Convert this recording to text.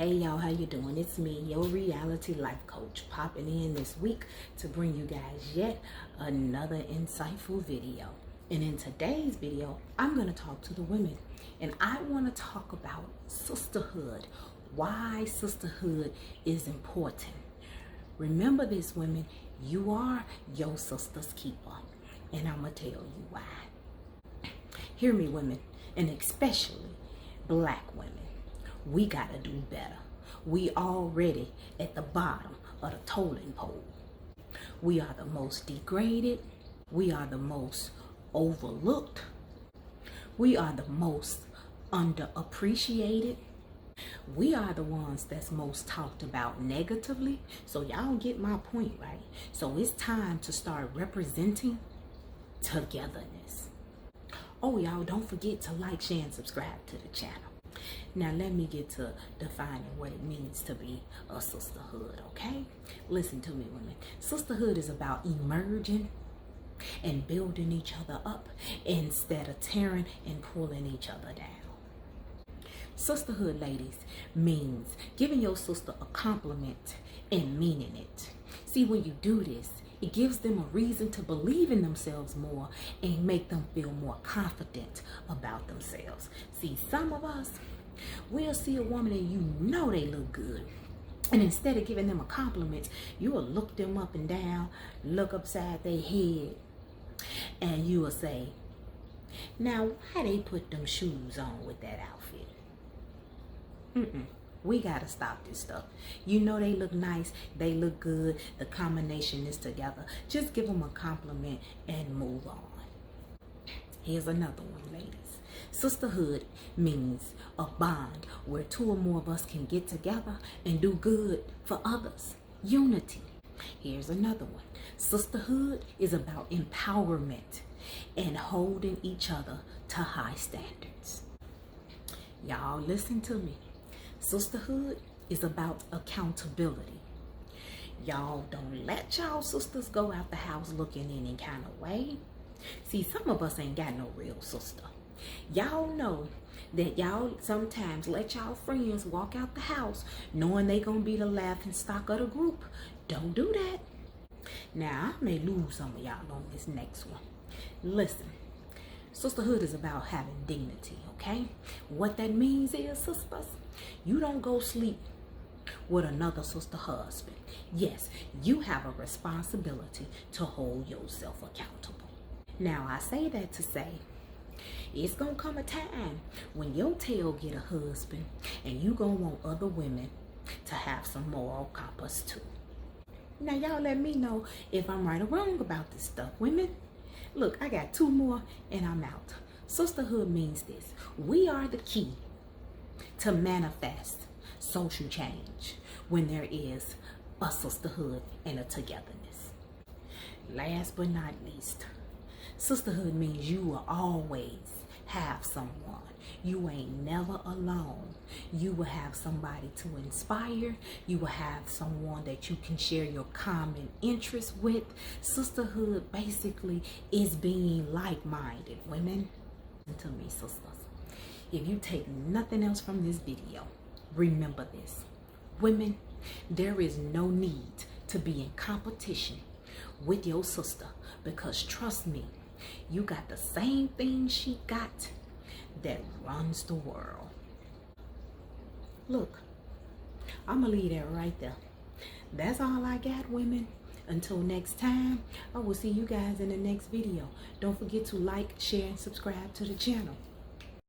Hey y'all, how you doing? It's me, your reality life coach, popping in this week to bring you guys yet another insightful video. And in today's video, I'm going to talk to the women, and I want to talk about sisterhood, why sisterhood is important. Remember this, women, you are your sister's keeper, and I'm going to tell you why. Hear me, women, and especially black women. We gotta do better. We already at the bottom of the totem pole. We are the most degraded. We are the most overlooked. We are the most underappreciated. We are the ones that's most talked about negatively. So y'all get my point, right? So it's time to start representing togetherness. Oh, y'all, don't forget to like, share, and subscribe to the channel. Now, let me get to defining what it means to be a sisterhood, okay? Listen to me, women. Sisterhood is about emerging and building each other up instead of tearing and pulling each other down. Sisterhood, ladies, means giving your sister a compliment and meaning it. See, when you do this, it gives them a reason to believe in themselves more and make them feel more confident about themselves. See, some of us, we'll see a woman and you know they look good. And instead of giving them a compliment, you will look them up and down, look upside their head, and you will say, now, why they put them shoes on with that outfit? We gotta stop this stuff. You know they look nice, they look good, the combination is together. Just give them a compliment and move on. Here's another one, ladies. Sisterhood means a bond where two or more of us can get together and do good for others. Unity. Here's another one. Sisterhood is about empowerment and holding each other to high standards. Y'all listen to me. Sisterhood is about accountability. Y'all don't let y'all sisters go out the house looking any kind of way. See, some of us ain't got no real sister. Y'all know that y'all sometimes let y'all friends walk out the house knowing they gonna be the laughing stock of the group. Don't do that. Now, I may lose some of y'all on this next one. Listen, sisterhood is about having dignity, okay? What that means is, sisters, you don't go sleep with another sister husband. Yes, you have a responsibility to hold yourself accountable. Now, I say that to say, it's gonna come a time when your tail get a husband and you gonna want other women to have some moral compass too. Now, y'all let me know if I'm right or wrong about this stuff, women. Look, I got two more and I'm out. Sisterhood means this. We are the key to manifest social change when there is a sisterhood and a togetherness. Last but not least, sisterhood means you will always have someone. You ain't never alone. You will have somebody to inspire. You will have someone that you can share your common interests with. Sisterhood basically is being like-minded, women. Listen to me, sisters. If you take nothing else from this video, remember this. Women, there is no need to be in competition with your sister, because trust me, you got the same thing she got that runs the world. Look, I'm gonna leave that right there. That's all I got, women. Until next time, I will see you guys in the next video. Don't forget to like, share, and subscribe to the channel.